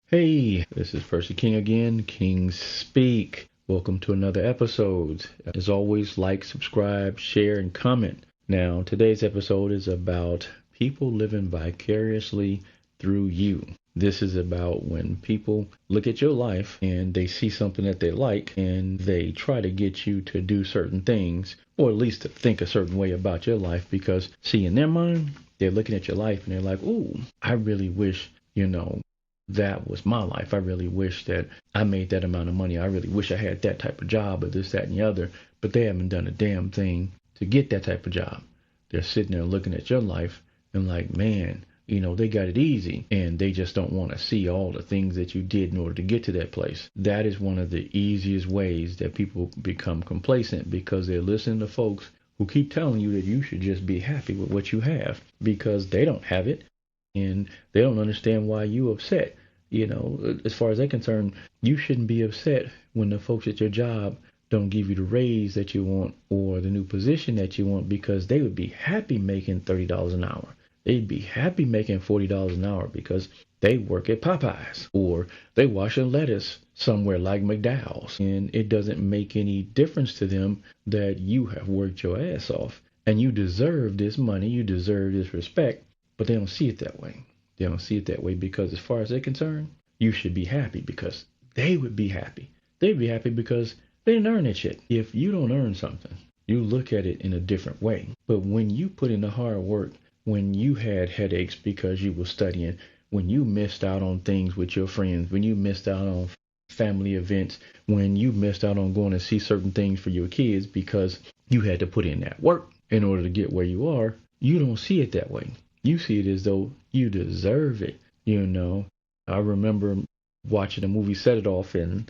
Hey, this is Percy King again, Kings Speak. Welcome to another episode. As always, like, subscribe, share, and comment. Now, today's episode is about people living vicariously through you. This is about when people look at your life and they see something that they like and they try to get you to do certain things, or at least to think a certain way about your life because, see, in their mind, they're looking at your life and they're like, ooh, I really wish, that was my life. I really wish that I made that amount of money. I really wish I had that type of job or this, that, and the other. But they haven't done a damn thing to get that type of job. They're sitting there looking at your life and like, man, they got it easy. And they just don't want to see all the things that you did in order to get to that place. That is one of the easiest ways that people become complacent because they're listening to folks who keep telling you that you should just be happy with what you have because they don't have it and they don't understand why you upset. As far as they're concerned, you shouldn't be upset when the folks at your job don't give you the raise that you want or the new position that you want because they would be happy making $30 an hour. They'd be happy making $40 an hour because they work at Popeyes or they washing lettuce somewhere like McDowell's. And it doesn't make any difference to them that you have worked your ass off and you deserve this money, you deserve this respect. But they don't see it that way. They don't see it that way because as far as they're concerned, you should be happy because they would be happy. They'd be happy because they didn't earn that shit. If you don't earn something, you look at it in a different way. But when you put in the hard work, when you had headaches because you were studying, when you missed out on things with your friends, when you missed out on family events, when you missed out on going to see certain things for your kids because you had to put in that work in order to get where you are, you don't see it that way. You see it as though you deserve it. I remember watching the movie Set It Off and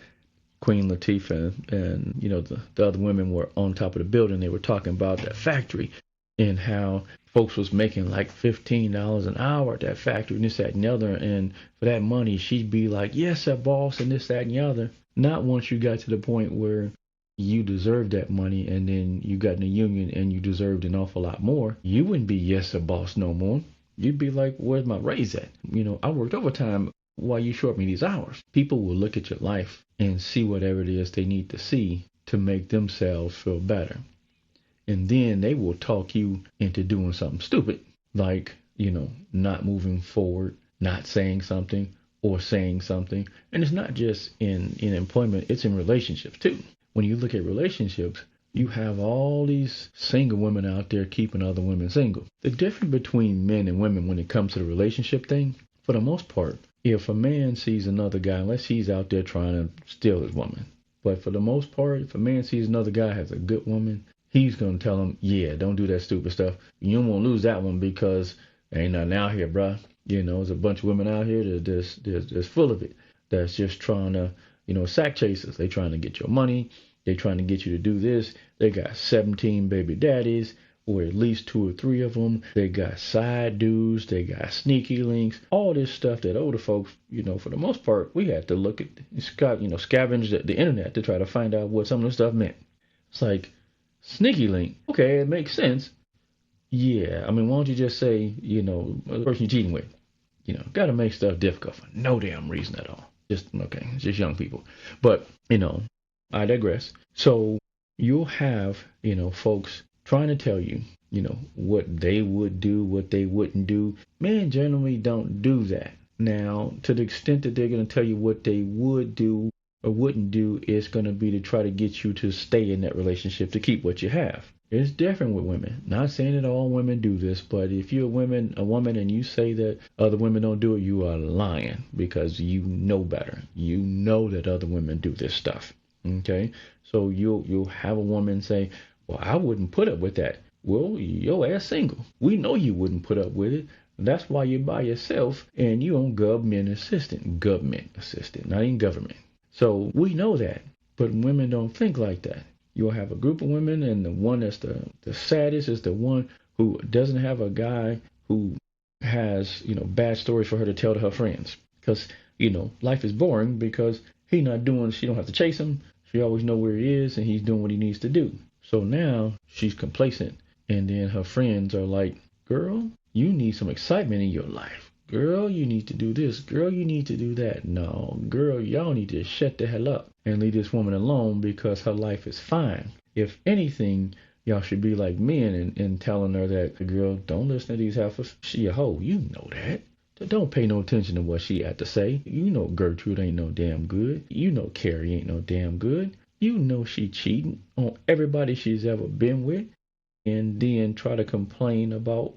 Queen Latifah and the other women were on top of the building. They were talking about that factory and how folks was making like $15 an hour at that factory and this, that, and the other. And for that money, she'd be like, yes, sir, boss, and this, that, and the other. Not once you got to the point where you deserved that money and then you got in a union and you deserved an awful lot more, you wouldn't be yes sir boss no more. You'd be like, where's my raise at? I worked overtime while you short me these hours. People will look at your life and see whatever it is they need to see to make themselves feel better. And then they will talk you into doing something stupid, like, not moving forward, not saying something or saying something. And it's not just in employment, it's in relationships too. When you look at relationships, you have all these single women out there keeping other women single. The difference between men and women when it comes to the relationship thing, for the most part, if a man sees another guy, unless he's out there trying to steal his woman, but for the most part, if a man sees another guy has a good woman, he's going to tell him, yeah, don't do that stupid stuff. You don't want to lose that one because ain't nothing out here, bruh. There's a bunch of women out here that's full of it. That's just trying to, sack chasers. They trying to get your money. They trying to get you to do this. They got 17 baby daddies, or at least 2 or 3 of them. They got side dudes. They got sneaky links. All this stuff that older folks, for the most part, we had to look at, scavenge the internet to try to find out what some of this stuff meant. It's like, sneaky link. Okay, it makes sense. Yeah, I mean, why don't you just say, the person you're cheating with? Got to make stuff difficult for no damn reason at all. It's just young people. But, I digress. So you'll have, folks trying to tell you, what they would do, what they wouldn't do. Men generally don't do that. Now, to the extent that they're going to tell you what they would do or wouldn't do, it's going to be to try to get you to stay in that relationship to keep what you have. It's different with women. Not saying that all women do this, but if you're a woman and you say that other women don't do it, you are lying because you know better. You know that other women do this stuff. Okay, so you'll have a woman say, well, I wouldn't put up with that. Well, your ass single. We know you wouldn't put up with it. That's why you're by yourself and you on government assistant, not even government. So we know that, but women don't think like that. You'll have a group of women and the one that's the saddest is the one who doesn't have a guy who has, bad stories for her to tell to her friends. Because, life is boring because she don't have to chase him. She always know where he is and he's doing what he needs to do. So now she's complacent. And then her friends are like, girl, you need some excitement in your life. Girl, you need to do this. Girl, you need to do that. No, girl, y'all need to shut the hell up and leave this woman alone because her life is fine. If anything, y'all should be like men and telling her that, girl, don't listen to these heifers. She a hoe. You know that. Don't pay no attention to what she had to say. You know Gertrude ain't no damn good. You know Carrie ain't no damn good. You know she cheating on everybody she's ever been with, and then try to complain about,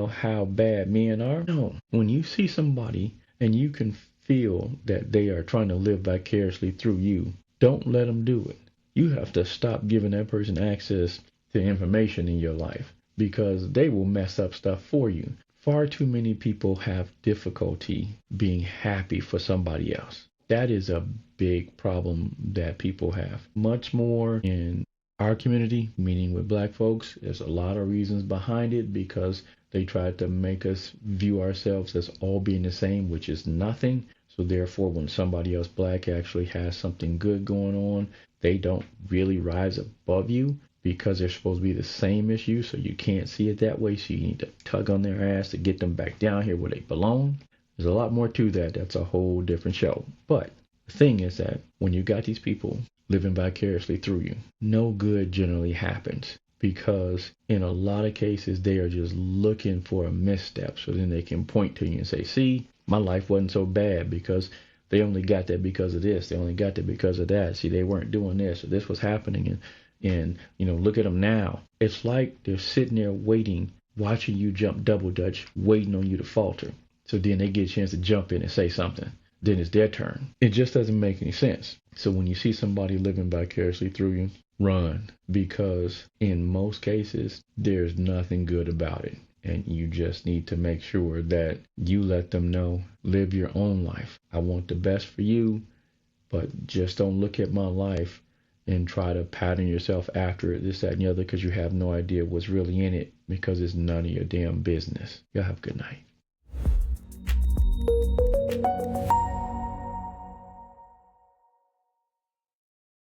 how bad men are. No, when you see somebody and you can feel that they are trying to live vicariously through you, don't let them do it. You have to stop giving that person access to information in your life because they will mess up stuff for you. Far too many people have difficulty being happy for somebody else. That is a big problem that people have. Much more in our community, meaning with black folks, there's a lot of reasons behind it because they tried to make us view ourselves as all being the same, which is nothing. So therefore, when somebody else black actually has something good going on, they don't really rise above you because they're supposed to be the same as you. So you can't see it that way. So you need to tug on their ass to get them back down here where they belong. There's a lot more to that. That's a whole different show. But the thing is that when you got these people living vicariously through you, no good generally happens because in a lot of cases, they are just looking for a misstep. So then they can point to you and say, see, my life wasn't so bad because they only got that because of this. They only got that because of that. See, they weren't doing this or this was happening. And look at them now. It's like they're sitting there waiting, watching you jump double dutch, waiting on you to falter. So then they get a chance to jump in and say something. Then it's their turn. It just doesn't make any sense. So when you see somebody living vicariously through you, run, because in most cases, there's nothing good about it. And you just need to make sure that you let them know, live your own life. I want the best for you, but just don't look at my life and try to pattern yourself after it, this, that, and the other, because you have no idea what's really in it because it's none of your damn business. Y'all have a good night.